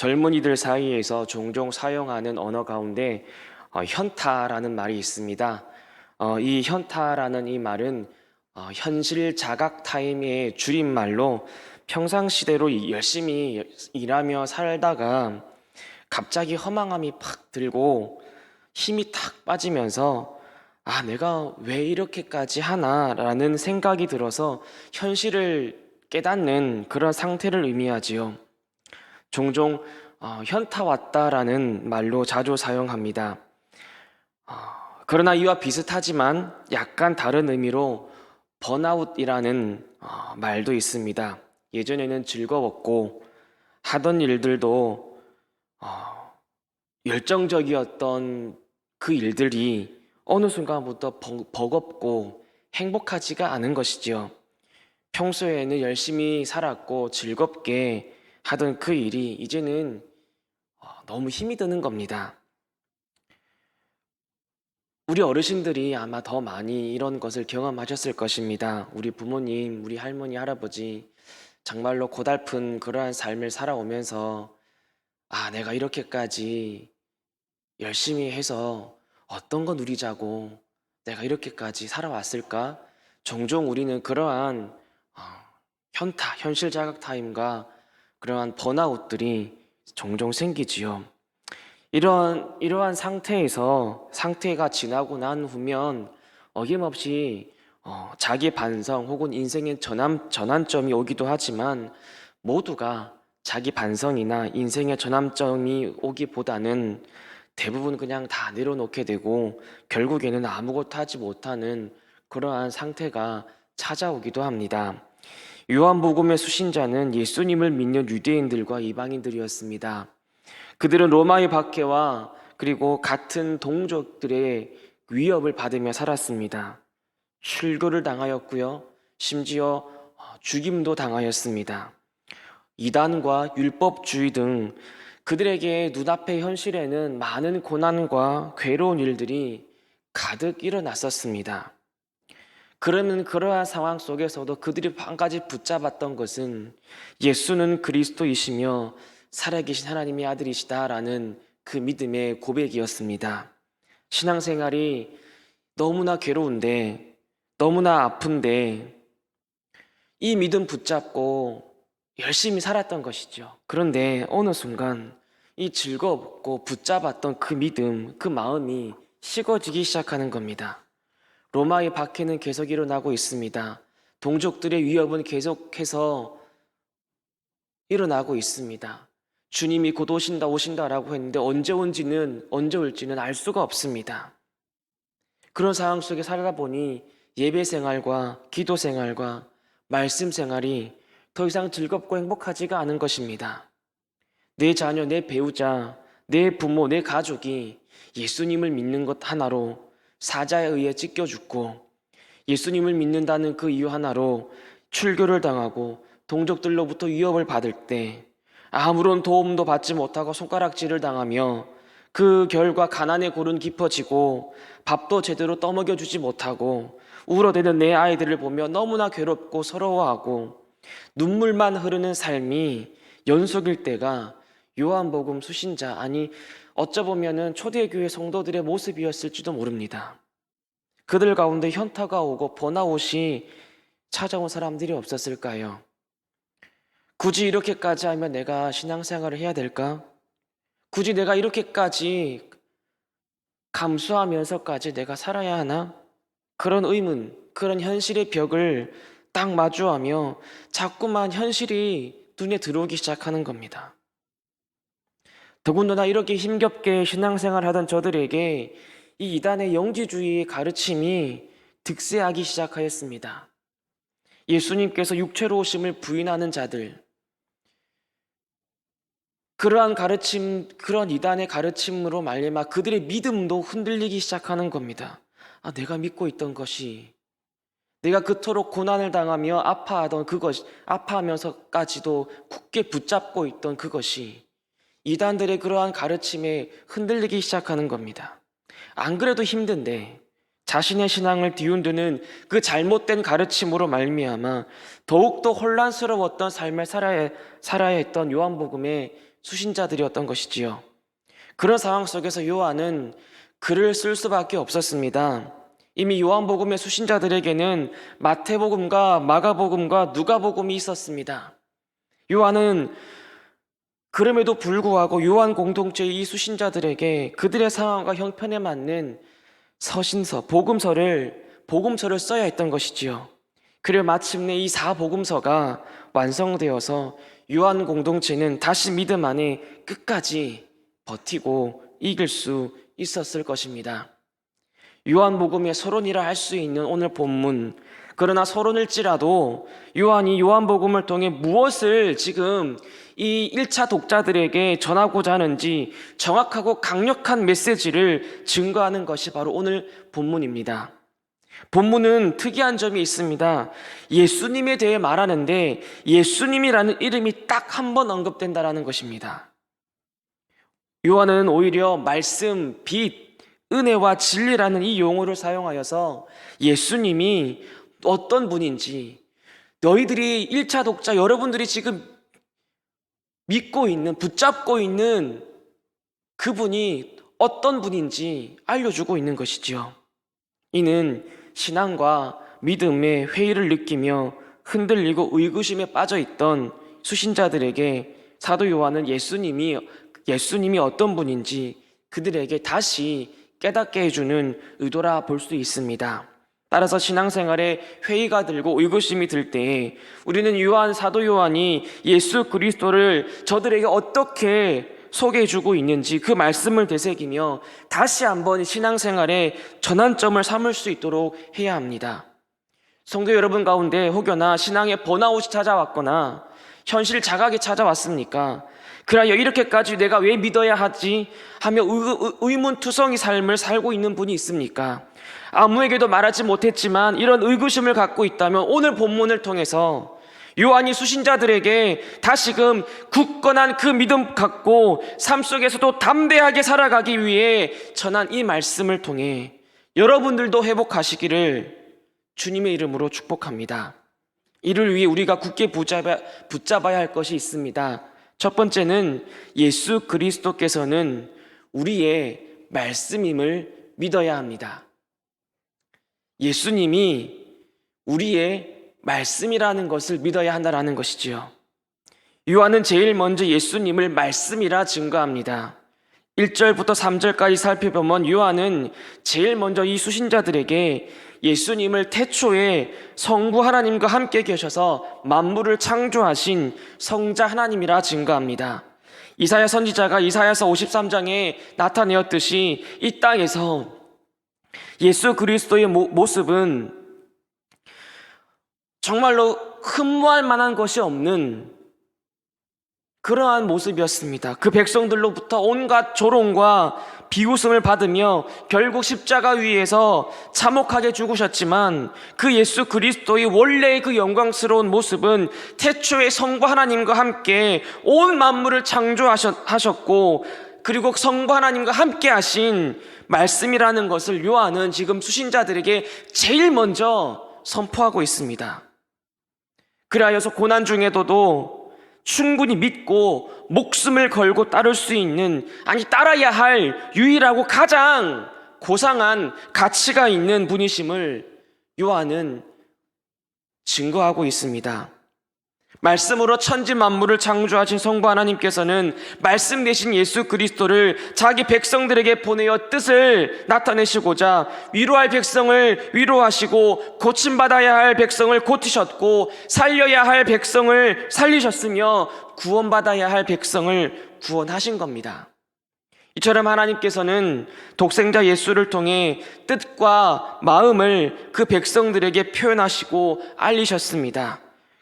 젊은이들 사이에서 종종 사용하는 언어 가운데 현타라는 말이 있습니다. 이 현타라는 이 말은 현실 자각 타임의 줄임말로 평상시대로 열심히 일하며 살다가 갑자기 허망함이 팍 들고 힘이 탁 빠지면서 내가 왜 이렇게까지 하나라는 생각이 들어서 현실을 깨닫는 그런 상태를 의미하지요. 종종 현타 왔다라는 말로 자주 사용합니다. 그러나 이와 비슷하지만 약간 다른 의미로 번아웃이라는 말도 있습니다. 예전에는 즐거웠고 하던 일들도 열정적이었던 그 일들이 어느 순간부터 버겁고 행복하지가 않은 것이지요. 평소에는 열심히 살았고 즐겁게 하던 그 일이 이제는 너무 힘이 드는 겁니다. 우리 어르신들이 아마 더 많이 이런 것을 경험하셨을 것입니다. 우리 부모님, 우리 할머니, 할아버지 정말로 고달픈 그러한 삶을 살아오면서 내가 이렇게까지 열심히 해서 어떤 거 누리자고 내가 이렇게까지 살아왔을까? 종종 우리는 그러한 현타, 현실 자각 타임과 그러한 번아웃들이 종종 생기지요. 이러한 상태가 지나고 난 후면 어김없이 자기 반성 혹은 인생의 전환점이 오기도 하지만 모두가 자기 반성이나 인생의 전환점이 오기보다는 대부분 그냥 다 내려놓게 되고 결국에는 아무것도 하지 못하는 그러한 상태가 찾아오기도 합니다. 요한복음의 수신자는 예수님을 믿는 유대인들과 이방인들이었습니다. 그들은 로마의 박해와 그리고 같은 동족들의 위협을 받으며 살았습니다. 출교를 당하였고요. 심지어 죽임도 당하였습니다. 이단과 율법주의 등 그들에게 눈앞의 현실에는 많은 고난과 괴로운 일들이 가득 일어났었습니다. 그러면 그러한 상황 속에서도 그들이 한 가지 붙잡았던 것은 예수는 그리스도이시며 살아계신 하나님의 아들이시다라는 그 믿음의 고백이었습니다. 신앙생활이 너무나 괴로운데, 너무나 아픈데 이 믿음 붙잡고 열심히 살았던 것이죠. 그런데 어느 순간 이 즐겁고 붙잡았던 그 믿음, 그 마음이 식어지기 시작하는 겁니다. 로마의 박해는 계속 일어나고 있습니다. 동족들의 위협은 계속해서 일어나고 있습니다. 주님이 곧 오신다라고 했는데 언제 올지는 알 수가 없습니다. 그런 상황 속에 살다 보니 예배 생활과 기도 생활과 말씀 생활이 더 이상 즐겁고 행복하지가 않은 것입니다. 내 자녀, 내 배우자, 내 부모, 내 가족이 예수님을 믿는 것 하나로 사자에 의해 찢겨 죽고 예수님을 믿는다는 그 이유 하나로 출교를 당하고 동족들로부터 위협을 받을 때 아무런 도움도 받지 못하고 손가락질을 당하며 그 결과 가난의 골은 깊어지고 밥도 제대로 떠먹여주지 못하고 울어대는 내 아이들을 보며 너무나 괴롭고 서러워하고 눈물만 흐르는 삶이 연속일 때가 요한복음 수신자, 어쩌보면은 초대교회 성도들의 모습이었을지도 모릅니다. 그들 가운데 현타가 오고 번아웃이 찾아온 사람들이 없었을까요? 굳이 이렇게까지 하면 내가 신앙생활을 해야 될까? 굳이 내가 이렇게까지 감수하면서까지 내가 살아야 하나? 그런 의문, 그런 현실의 벽을 딱 마주하며 자꾸만 현실이 눈에 들어오기 시작하는 겁니다. 더군다나 이렇게 힘겹게 신앙생활 하던 저들에게 이 이단의 영지주의의 가르침이 득세하기 시작하였습니다. 예수님께서 육체로 오심을 부인하는 자들, 그러한 가르침, 그런 이단의 가르침으로 말미암아 그들의 믿음도 흔들리기 시작하는 겁니다. 내가 믿고 있던 것이, 내가 그토록 고난을 당하며 아파하면서까지도 굳게 붙잡고 있던 그것이 이단들의 그러한 가르침에 흔들리기 시작하는 겁니다. 안 그래도 힘든데 자신의 신앙을 뒤흔드는 그 잘못된 가르침으로 말미암아 더욱더 혼란스러웠던 삶을 살아야 했던 요한복음의 수신자들이었던 것이지요. 그런 상황 속에서 요한은 글을 쓸 수밖에 없었습니다. 이미 요한복음의 수신자들에게는 마태복음과 마가복음과 누가복음이 있었습니다. 요한은 그럼에도 불구하고 요한 공동체의 이 수신자들에게 그들의 상황과 형편에 맞는 서신서, 복음서를 써야 했던 것이지요. 그리고 마침내 이 사복음서가 완성되어서 요한 공동체는 다시 믿음 안에 끝까지 버티고 이길 수 있었을 것입니다. 요한복음의 서론이라 할 수 있는 오늘 본문, 그러나 서론일지라도 요한이 요한복음을 통해 무엇을 지금 이 1차 독자들에게 전하고자 하는지 정확하고 강력한 메시지를 증거하는 것이 바로 오늘 본문입니다. 본문은 특이한 점이 있습니다. 예수님에 대해 말하는데 예수님이라는 이름이 딱 한 번 언급된다는 것입니다. 요한은 오히려 말씀, 빛, 은혜와 진리라는 이 용어를 사용하여서 예수님이 어떤 분인지, 너희들이 1차 독자 여러분들이 지금 믿고 있는, 붙잡고 있는 그분이 어떤 분인지 알려주고 있는 것이지요. 이는 신앙과 믿음의 회의를 느끼며 흔들리고 의구심에 빠져있던 수신자들에게 사도 요한은 예수님이 어떤 분인지 그들에게 다시 깨닫게 해주는 의도라 볼 수 있습니다. 따라서 신앙생활에 회의가 들고 의구심이 들 때에 우리는 사도 요한이 예수 그리스도를 저들에게 어떻게 소개해주고 있는지 그 말씀을 되새기며 다시 한번 신앙생활의 전환점을 삼을 수 있도록 해야 합니다. 성도 여러분 가운데 혹여나 신앙의 번아웃이 찾아왔거나 현실 자각이 찾아왔습니까? 그러여 이렇게까지 내가 왜 믿어야 하지? 하며 의문투성이 삶을 살고 있는 분이 있습니까? 아무에게도 말하지 못했지만 이런 의구심을 갖고 있다면 오늘 본문을 통해서 요한이 수신자들에게 다시금 굳건한 그 믿음 갖고 삶 속에서도 담대하게 살아가기 위해 전한 이 말씀을 통해 여러분들도 회복하시기를 주님의 이름으로 축복합니다. 이를 위해 우리가 굳게 붙잡아야 할 것이 있습니다. 첫 번째는 예수 그리스도께서는 우리의 말씀임을 믿어야 합니다. 예수님이 우리의 말씀이라는 것을 믿어야 한다는 것이지요. 요한은 제일 먼저 예수님을 말씀이라 증거합니다. 1절부터 3절까지 살펴보면 요한은 제일 먼저 이 수신자들에게 예수님을 태초에 성부 하나님과 함께 계셔서 만물을 창조하신 성자 하나님이라 증거합니다. 이사야 선지자가 이사야서 53장에 나타내었듯이 이 땅에서 예수 그리스도의 모습은 정말로 흠모할 만한 것이 없는 그러한 모습이었습니다. 그 백성들로부터 온갖 조롱과 비웃음을 받으며 결국 십자가 위에서 참혹하게 죽으셨지만 그 예수 그리스도의 원래의 그 영광스러운 모습은 태초에 성부 하나님과 함께 온 만물을 창조하셨고 그리고 성부 하나님과 함께 하신 말씀이라는 것을 요한은 지금 수신자들에게 제일 먼저 선포하고 있습니다. 그리하여서 고난 중에도 충분히 믿고 목숨을 걸고 따를 수 있는, 아니 따라야 할 유일하고 가장 고상한 가치가 있는 분이심을 요한은 증거하고 있습니다. 말씀으로 천지 만물을 창조하신 성부 하나님께서는 말씀 되신 예수 그리스도를 자기 백성들에게 보내어 뜻을 나타내시고자 위로할 백성을 위로하시고 고침받아야 할 백성을 고치셨고 살려야 할 백성을 살리셨으며 구원받아야 할 백성을 구원하신 겁니다. 이처럼 하나님께서는 독생자 예수를 통해 뜻과 마음을 그 백성들에게 표현하시고 알리셨습니다.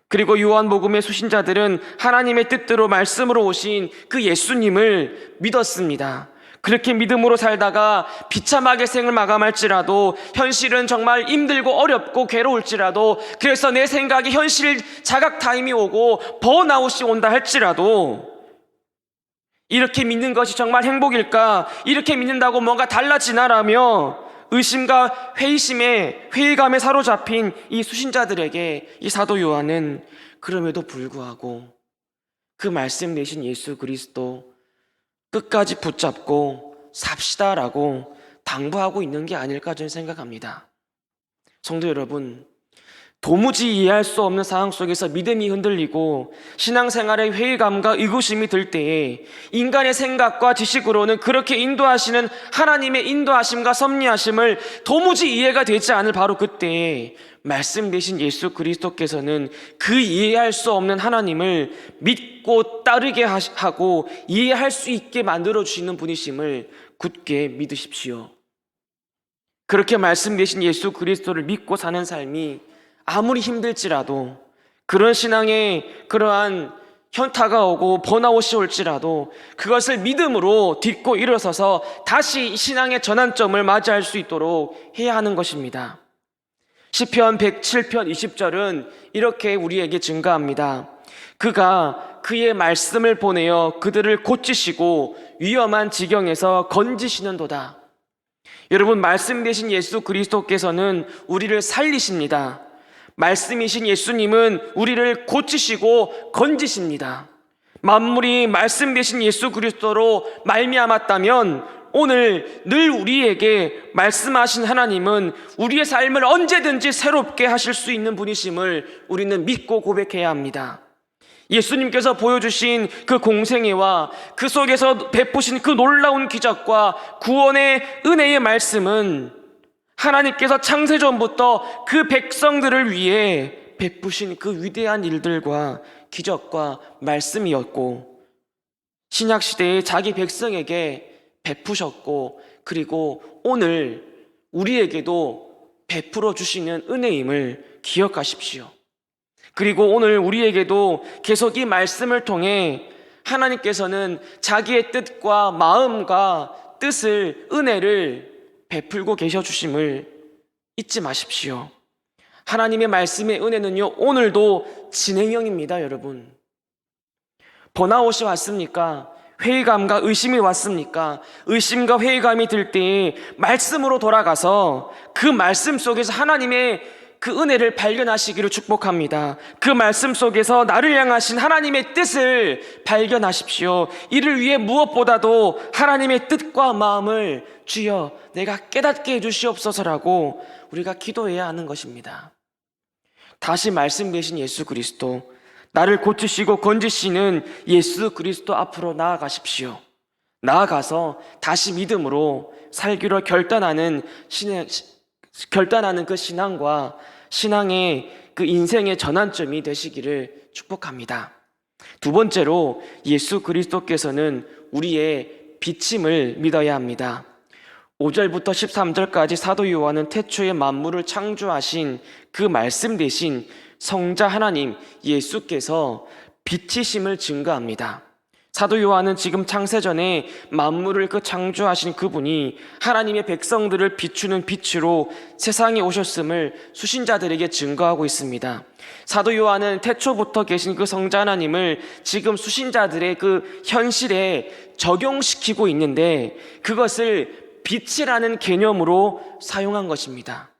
그리고 요한복음의 수신자들은 하나님의 뜻대로 말씀으로 오신 그 예수님을 믿었습니다. 그렇게 믿음으로 살다가 비참하게 생을 마감할지라도, 현실은 정말 힘들고 어렵고 괴로울지라도, 그래서 내 생각에 현실 자각 타임이 오고 번아웃이 온다 할지라도, 이렇게 믿는 것이 정말 행복일까? 이렇게 믿는다고 뭔가 달라지나라며 의심과 회의감에 사로잡힌 이 수신자들에게 이 사도 요한은 그럼에도 불구하고 그 말씀 되신 예수 그리스도 끝까지 붙잡고 삽시다라고 당부하고 있는 게 아닐까 저는 생각합니다. 성도 여러분, 도무지 이해할 수 없는 상황 속에서 믿음이 흔들리고 신앙생활에 회의감과 의구심이 들 때에 인간의 생각과 지식으로는 그렇게 인도하시는 하나님의 인도하심과 섭리하심을 도무지 이해가 되지 않을 바로 그때에 말씀 되신 예수 그리스도께서는 그 이해할 수 없는 하나님을 믿고 따르게 하고 이해할 수 있게 만들어주시는 분이심을 굳게 믿으십시오. 그렇게 말씀 되신 예수 그리스도를 믿고 사는 삶이 아무리 힘들지라도, 그런 신앙에 그러한 현타가 오고 번아웃이 올지라도 그것을 믿음으로 딛고 일어서서 다시 신앙의 전환점을 맞이할 수 있도록 해야 하는 것입니다. 시편 107편 20절은 이렇게 우리에게 증가합니다. 그가 그의 말씀을 보내어 그들을 고치시고 위험한 지경에서 건지시는도다. 여러분, 말씀 되신 예수 그리스도께서는 우리를 살리십니다. 말씀이신 예수님은 우리를 고치시고 건지십니다. 만물이 말씀 되신 예수 그리스도로 말미암았다면 오늘 늘 우리에게 말씀하신 하나님은 우리의 삶을 언제든지 새롭게 하실 수 있는 분이심을 우리는 믿고 고백해야 합니다. 예수님께서 보여주신 그 공생애와 그 속에서 베푸신 그 놀라운 기적과 구원의 은혜의 말씀은 하나님께서 창세전부터 그 백성들을 위해 베푸신 그 위대한 일들과 기적과 말씀이었고, 신약시대에 자기 백성에게 베푸셨고, 그리고 오늘 우리에게도 베풀어 주시는 은혜임을 기억하십시오. 그리고 오늘 우리에게도 계속 이 말씀을 통해 하나님께서는 자기의 뜻과 마음과 뜻을, 은혜를 베풀고 계셔 주심을 잊지 마십시오. 하나님의 말씀의 은혜는요, 오늘도 진행형입니다, 여러분. 번아웃이 왔습니까? 회의감과 의심이 왔습니까? 의심과 회의감이 들 때에 말씀으로 돌아가서 그 말씀 속에서 하나님의 그 은혜를 발견하시기를 축복합니다. 그 말씀 속에서 나를 향하신 하나님의 뜻을 발견하십시오. 이를 위해 무엇보다도 하나님의 뜻과 마음을 주여 내가 깨닫게 해주시옵소서라고 우리가 기도해야 하는 것입니다. 다시 말씀 되신 예수 그리스도, 나를 고치시고 건지시는 예수 그리스도 앞으로 나아가십시오. 나아가서 다시 믿음으로 살기로 결단하는 그 신앙과 신앙의 그 인생의 전환점이 되시기를 축복합니다. 두 번째로, 예수 그리스도께서는 우리의 빛임을 믿어야 합니다. 5절부터 13절까지 사도 요한은 태초에 만물을 창조하신 그 말씀 대신 성자 하나님 예수께서 빛이심을 증거합니다. 사도 요한은 지금 창세전에 만물을 창조하신 그분이 하나님의 백성들을 비추는 빛으로 세상에 오셨음을 수신자들에게 증거하고 있습니다. 사도 요한은 태초부터 계신 그 성자 하나님을 지금 수신자들의 그 현실에 적용시키고 있는데, 그것을 빛이라는 개념으로 사용한 것입니다.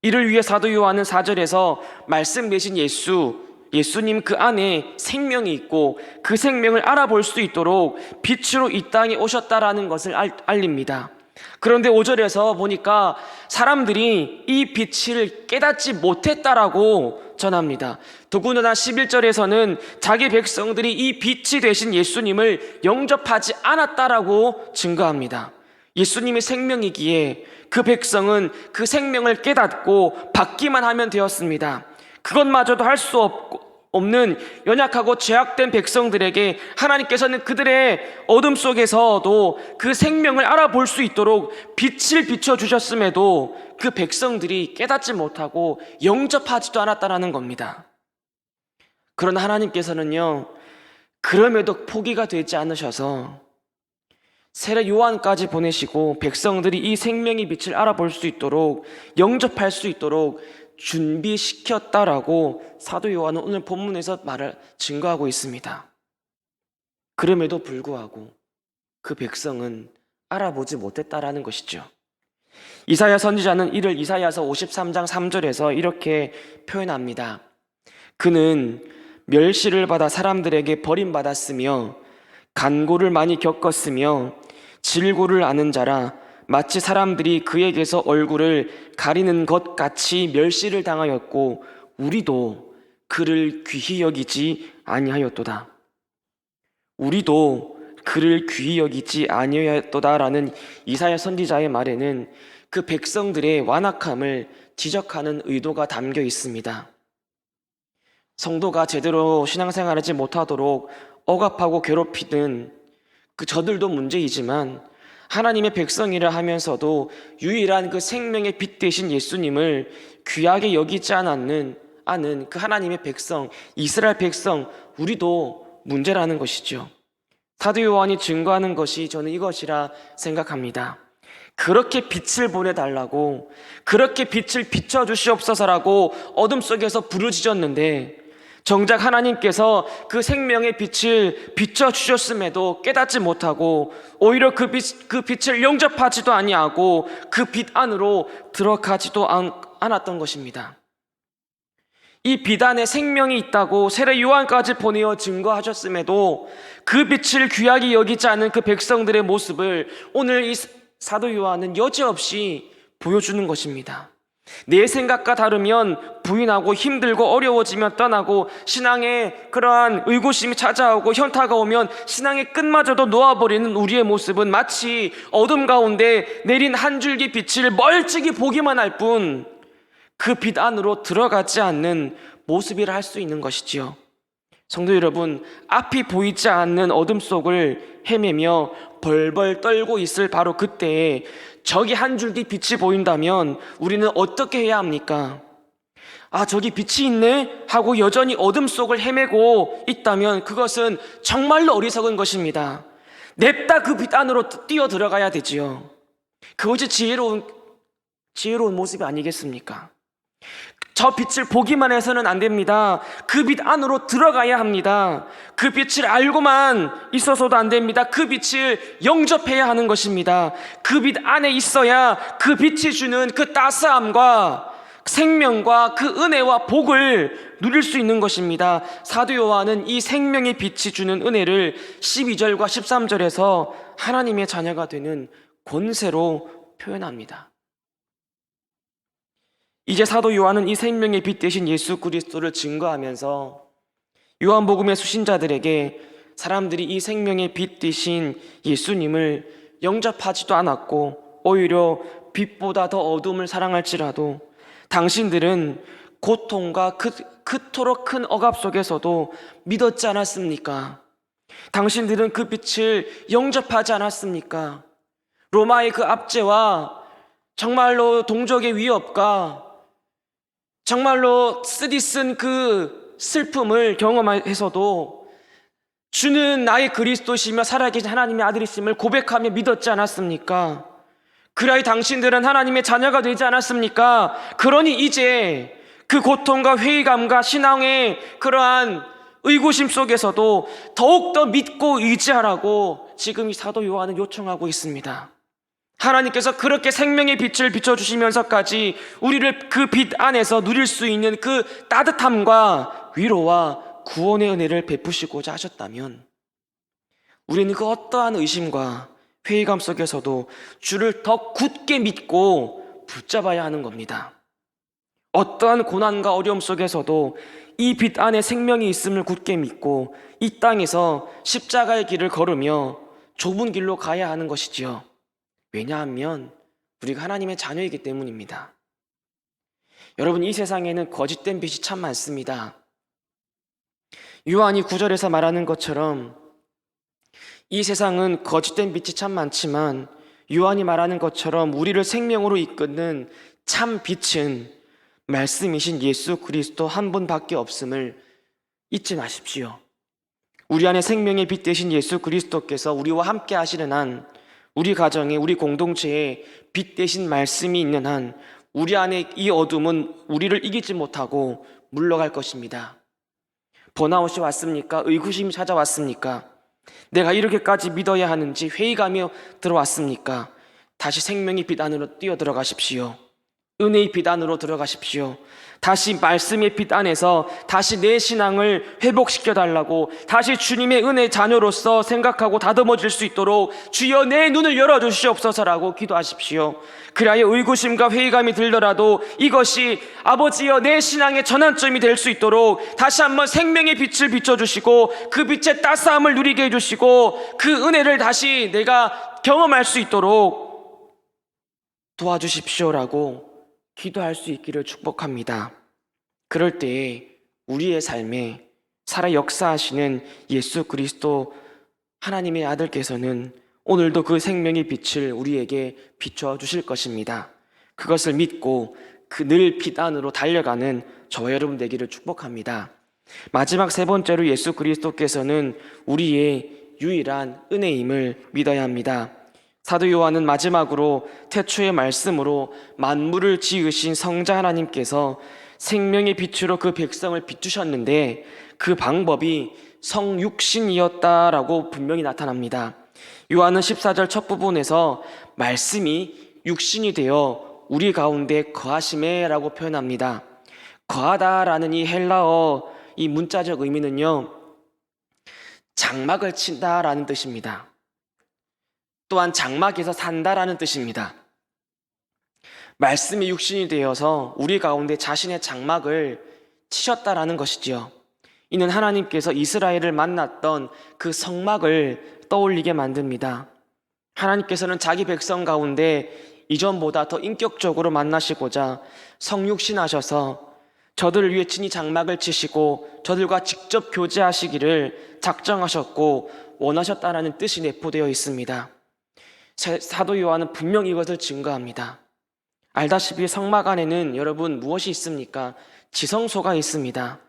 이를 위해 사도 요한은 4절에서 말씀 되신 예수님 그 안에 생명이 있고 그 생명을 알아볼 수 있도록 빛으로 이 땅에 오셨다라는 것을 알립니다. 그런데 5절에서 보니까 사람들이 이 빛을 깨닫지 못했다라고 전합니다. 더군다나 11절에서는 자기 백성들이 이 빛이 되신 예수님을 영접하지 않았다라고 증거합니다. 예수님이 생명이기에 그 백성은 그 생명을 깨닫고 받기만 하면 되었습니다. 그것마저도 할 수 없는 연약하고 죄악된 백성들에게 하나님께서는 그들의 어둠 속에서도 그 생명을 알아볼 수 있도록 빛을 비춰주셨음에도 그 백성들이 깨닫지 못하고 영접하지도 않았다는 겁니다. 그러나 하나님께서는요, 그럼에도 포기가 되지 않으셔서 세례 요한까지 보내시고 백성들이 이 생명의 빛을 알아볼 수 있도록, 영접할 수 있도록 준비시켰다라고 사도 요한은 오늘 본문에서 말을 증거하고 있습니다. 그럼에도 불구하고 그 백성은 알아보지 못했다라는 것이죠. 이사야 선지자는 이를 이사야서 53장 3절에서 이렇게 표현합니다. 그는 멸시를 받아 사람들에게 버림받았으며 간고를 많이 겪었으며 질고를 아는 자라 마치 사람들이 그에게서 얼굴을 가리는 것 같이 멸시를 당하였고 우리도 그를 귀히 여기지 아니하였도다. 우리도 그를 귀히 여기지 아니하였도다라는 이사야 선지자의 말에는 그 백성들의 완악함을 지적하는 의도가 담겨 있습니다. 성도가 제대로 신앙생활하지 못하도록 억압하고 괴롭히는 그 저들도 문제이지만 하나님의 백성이라 하면서도 유일한 그 생명의 빛 되신 예수님을 귀하게 여기지 않는 그 하나님의 백성, 이스라엘 백성, 우리도 문제라는 것이죠. 사도 요한이 증거하는 것이 저는 이것이라 생각합니다. 그렇게 빛을 보내달라고, 그렇게 빛을 비춰주시옵소서라고 어둠 속에서 부르짖었는데 정작 하나님께서 그 생명의 빛을 비춰주셨음에도 깨닫지 못하고 오히려 그 빛을 영접하지도 아니하고 그 빛 안으로 들어가지도 않았던 것입니다. 이 빛 안에 생명이 있다고 세례 요한까지 보내어 증거하셨음에도 그 빛을 귀하게 여기지 않은 그 백성들의 모습을 오늘 이 사도 요한은 여지없이 보여주는 것입니다. 내 생각과 다르면 부인하고 힘들고 어려워지면 떠나고 신앙에 그러한 의구심이 찾아오고 현타가 오면 신앙의 끝마저도 놓아버리는 우리의 모습은 마치 어둠 가운데 내린 한 줄기 빛을 멀찍이 보기만 할 뿐 그 빛 안으로 들어가지 않는 모습이라 할 수 있는 것이지요. 성도 여러분, 앞이 보이지 않는 어둠 속을 헤매며 벌벌 떨고 있을 바로 그때에 저기 한 줄기 빛이 보인다면 우리는 어떻게 해야 합니까? 아, 저기 빛이 있네? 하고 여전히 어둠 속을 헤매고 있다면 그것은 정말로 어리석은 것입니다. 냅다 그 빛 안으로 뛰어 들어가야 되지요. 그것이 지혜로운 모습이 아니겠습니까? 저 빛을 보기만 해서는 안 됩니다. 그 빛 안으로 들어가야 합니다. 그 빛을 알고만 있어서도 안 됩니다. 그 빛을 영접해야 하는 것입니다. 그 빛 안에 있어야 그 빛이 주는 그 따스함과 생명과 그 은혜와 복을 누릴 수 있는 것입니다. 사도 요한은 이 생명의 빛이 주는 은혜를 12절과 13절에서 하나님의 자녀가 되는 권세로 표현합니다. 이제 사도 요한은 이 생명의 빛 되신 예수 그리스도를 증거하면서 요한복음의 수신자들에게 사람들이 이 생명의 빛 되신 예수님을 영접하지도 않았고 오히려 빛보다 더 어둠을 사랑할지라도 당신들은 고통과 그토록 큰 억압 속에서도 믿었지 않았습니까? 당신들은 그 빛을 영접하지 않았습니까? 로마의 그 압제와 정말로 동족의 위협과 정말로 쓰디쓴 그 슬픔을 경험해서도 주는 나의 그리스도시며 살아계신 하나님의 아들이심을 고백하며 믿었지 않았습니까? 그라이 당신들은 하나님의 자녀가 되지 않았습니까? 그러니 이제 그 고통과 회의감과 신앙의 그러한 의구심 속에서도 더욱더 믿고 의지하라고 지금 이 사도 요한은 요청하고 있습니다. 하나님께서 그렇게 생명의 빛을 비춰주시면서까지 우리를 그 빛 안에서 누릴 수 있는 그 따뜻함과 위로와 구원의 은혜를 베푸시고자 하셨다면 우리는 그 어떠한 의심과 회의감 속에서도 주를 더 굳게 믿고 붙잡아야 하는 겁니다. 어떠한 고난과 어려움 속에서도 이 빛 안에 생명이 있음을 굳게 믿고 이 땅에서 십자가의 길을 걸으며 좁은 길로 가야 하는 것이지요. 왜냐하면 우리가 하나님의 자녀이기 때문입니다. 여러분, 이 세상에는 거짓된 빛이 참 많습니다. 요한이 9절에서 말하는 것처럼 이 세상은 거짓된 빛이 참 많지만 요한이 말하는 것처럼 우리를 생명으로 이끄는 참 빛은 말씀이신 예수 그리스도 한 분밖에 없음을 잊지 마십시오. 우리 안에 생명의 빛 되신 예수 그리스도께서 우리와 함께 하시는 한, 우리 가정에, 우리 공동체에 빛 되신 말씀이 있는 한 우리 안에 이 어둠은 우리를 이기지 못하고 물러갈 것입니다. 번아웃이 왔습니까? 의구심이 찾아왔습니까? 내가 이렇게까지 믿어야 하는지 회의감이 들어왔습니까? 다시 생명의 빛 안으로 뛰어 들어가십시오. 은혜의 빛 안으로 들어가십시오. 다시 말씀의 빛 안에서 다시 내 신앙을 회복시켜 달라고, 다시 주님의 은혜의 자녀로서 생각하고 다듬어질 수 있도록 주여 내 눈을 열어주시옵소서라고 기도하십시오. 그리하여 의구심과 회의감이 들더라도 이것이 아버지여 내 신앙의 전환점이 될 수 있도록 다시 한번 생명의 빛을 비춰주시고 그 빛의 따스함을 누리게 해주시고 그 은혜를 다시 내가 경험할 수 있도록 도와주십시오라고 기도할 수 있기를 축복합니다. 그럴 때에 우리의 삶에 살아 역사하시는 예수 그리스도 하나님의 아들께서는 오늘도 그 생명의 빛을 우리에게 비춰 주실 것입니다. 그것을 믿고 그 늘 빛 안으로 달려가는 저와 여러분 되기를 축복합니다. 마지막 세 번째로 예수 그리스도께서는 우리의 유일한 은혜임을 믿어야 합니다. 사도 요한은 마지막으로 태초의 말씀으로 만물을 지으신 성자 하나님께서 생명의 빛으로 그 백성을 비추셨는데 그 방법이 성육신이었다라고 분명히 나타납니다. 요한은 14절 첫 부분에서 말씀이 육신이 되어 우리 가운데 거하시매라고 표현합니다. 거하다라는 이 헬라어 이 문자적 의미는요, 장막을 친다라는 뜻입니다. 또한 장막에서 산다라는 뜻입니다. 말씀이 육신이 되어서 우리 가운데 자신의 장막을 치셨다라는 것이지요. 이는 하나님께서 이스라엘을 만났던 그 성막을 떠올리게 만듭니다. 하나님께서는 자기 백성 가운데 이전보다 더 인격적으로 만나시고자 성육신하셔서 저들을 위해 친히 장막을 치시고 저들과 직접 교제하시기를 작정하셨고 원하셨다라는 뜻이 내포되어 있습니다. 사도 요한은 분명히 이것을 증거합니다. 알다시피 성막 안에는 여러분 무엇이 있습니까? 지성소가 있습니다.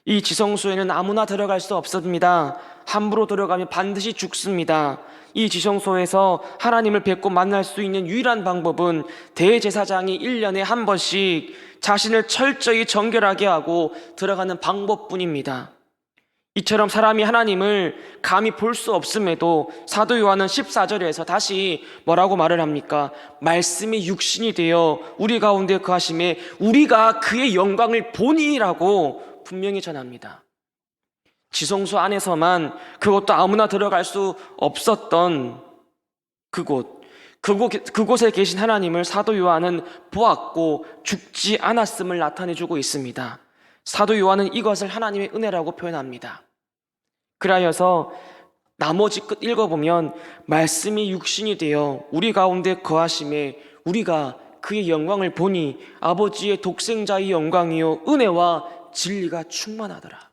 이 지성소에는 아무나 들어갈 수 없습니다. 함부로 들어가면 반드시 죽습니다. 이 지성소에서 하나님을 뵙고 만날 수 있는 유일한 방법은 대제사장이 1년에 한 번씩 자신을 철저히 정결하게 하고 들어가는 방법뿐입니다. 이처럼 사람이 하나님을 감히 볼 수 없음에도 사도 요한은 14절에서 다시 뭐라고 말을 합니까? 말씀이 육신이 되어 우리 가운데 거하심에 우리가 그의 영광을 보니라고 분명히 전합니다. 지성소 안에서만, 그것도 아무나 들어갈 수 없었던 그곳에 계신 하나님을 사도 요한은 보았고 죽지 않았음을 나타내주고 있습니다. 사도 요한은 이것을 하나님의 은혜라고 표현합니다. 그라여서 나머지 끝 읽어보면 말씀이 육신이 되어 우리 가운데 거하심에 우리가 그의 영광을 보니 아버지의 독생자의 영광이요 은혜와 진리가 충만하더라.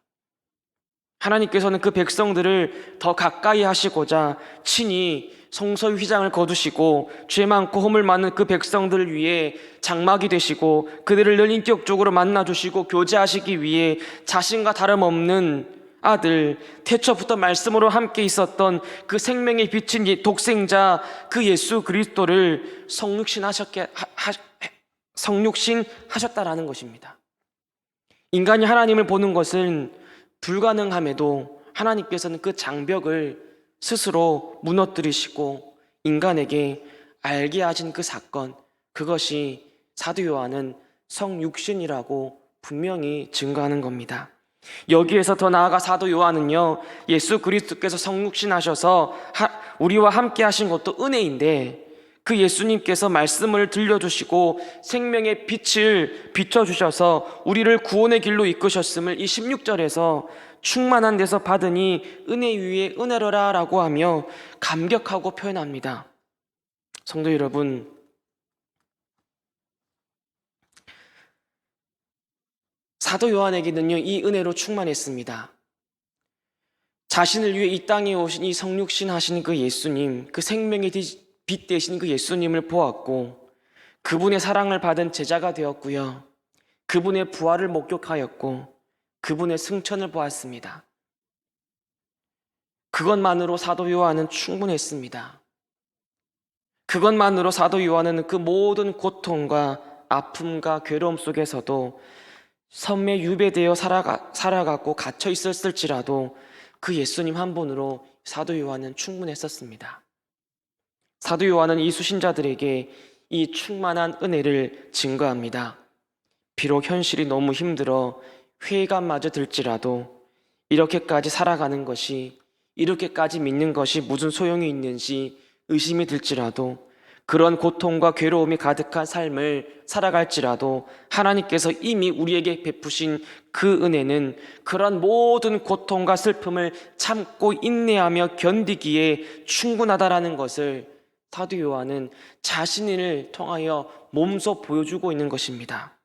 하나님께서는 그 백성들을 더 가까이 하시고자 친히 성소의 휘장을 거두시고 죄 많고 허물 많은 그 백성들을 위해 장막이 되시고 그들을 늘 인격적으로 만나주시고 교제하시기 위해 자신과 다름없는 아들, 태초부터 말씀으로 함께 있었던 그 생명의 빛인 독생자 그 예수 그리스도를 성육신하셨다라는 것입니다. 인간이 하나님을 보는 것은 불가능함에도 하나님께서는 그 장벽을 스스로 무너뜨리시고 인간에게 알게 하신 그 사건, 그것이 사도 요한은 성육신이라고 분명히 증거하는 겁니다. 여기에서 더 나아가 사도 요한은요, 예수 그리스도께서 성육신하셔서 우리와 함께 하신 것도 은혜인데 그 예수님께서 말씀을 들려주시고 생명의 빛을 비춰주셔서 우리를 구원의 길로 이끄셨음을 이 16절에서 충만한 데서 받으니 은혜 위에 은혜로라 라고 하며 감격하고 표현합니다. 성도 여러분, 사도 요한에게는요 이 은혜로 충만했습니다. 자신을 위해 이 땅에 오신 이 성육신 하신 그 예수님, 그 생명의 빛 되신 그 예수님을 보았고 그분의 사랑을 받은 제자가 되었고요, 그분의 부활을 목격하였고 그분의 승천을 보았습니다. 그것만으로 사도 요한은 충분했습니다. 그것만으로 사도 요한은 그 모든 고통과 아픔과 괴로움 속에서도 섬에 유배되어 살아가고 갇혀 있었을지라도 그 예수님 한 분으로 사도 요한은 충분했었습니다. 사도 요한은 이 수신자들에게 이 충만한 은혜를 증거합니다. 비록 현실이 너무 힘들어 회의감마저 들지라도 이렇게까지 살아가는 것이, 이렇게까지 믿는 것이 무슨 소용이 있는지 의심이 들지라도, 그런 고통과 괴로움이 가득한 삶을 살아갈지라도 하나님께서 이미 우리에게 베푸신 그 은혜는 그런 모든 고통과 슬픔을 참고 인내하며 견디기에 충분하다라는 것을 사도 요한은 자신을 통하여 몸소 보여주고 있는 것입니다.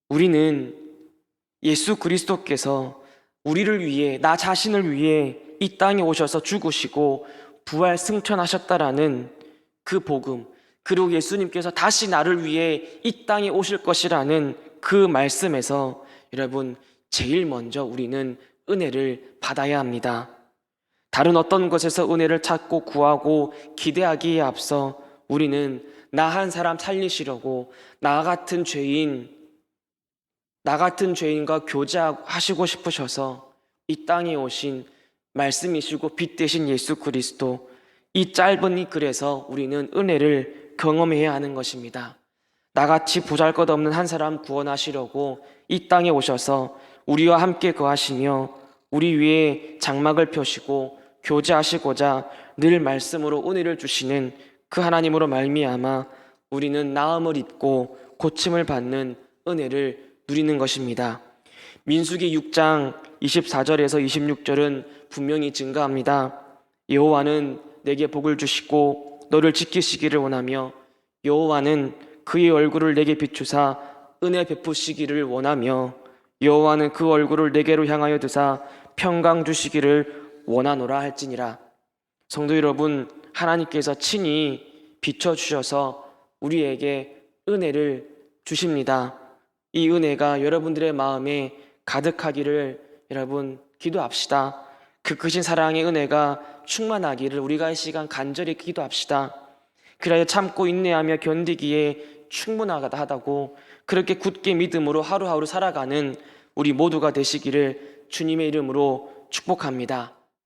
우리는 예수 그리스도께서 우리를 위해, 나 자신을 위해 이 땅에 오셔서 죽으시고 부활 승천하셨다라는 그 복음, 그리고 예수님께서 다시 나를 위해 이 땅에 오실 것이라는 그 말씀에서 여러분, 제일 먼저 우리는 은혜를 받아야 합니다. 다른 어떤 것에서 은혜를 찾고 구하고 기대하기에 앞서 우리는 나 한 사람 살리시려고 나 같은 죄인과 교제하시고 싶으셔서 이 땅에 오신 말씀이시고 빛 되신 예수 그리스도, 이 짧은 이 글에서 우리는 은혜를 경험해야 하는 것입니다. 나같이 보잘것없는 한 사람 구원하시려고 이 땅에 오셔서 우리와 함께 거하시며 우리 위에 장막을 펴시고 교제하시고자 늘 말씀으로 은혜를 주시는 그 하나님으로 말미암아 우리는 나음을 입고 고침을 받는 은혜를 누리는 것입니다. 민수기 6장 24절에서 26절은 분명히 증가합니다. 여호와는 내게 복을 주시고 너를 지키시기를 원하며 여호와는 그의 얼굴을 내게 비추사 은혜 베푸시기를 원하며 여호와는 그 얼굴을 내게로 향하여 드사 평강 주시기를 원하노라 할지니라. 성도 여러분, 하나님께서 친히 비춰주셔서 우리에게 은혜를 주십니다. 이 은혜가 여러분들의 마음에 가득하기를 여러분 기도합시다. 그 크신 사랑의 은혜가 충만하기를 우리가 이 시간 간절히 기도합시다. 그래야 참고 인내하며 견디기에 충분하다고, 그렇게 굳게 믿음으로 하루하루 살아가는 우리 모두가 되시기를 주님의 이름으로 축복합니다.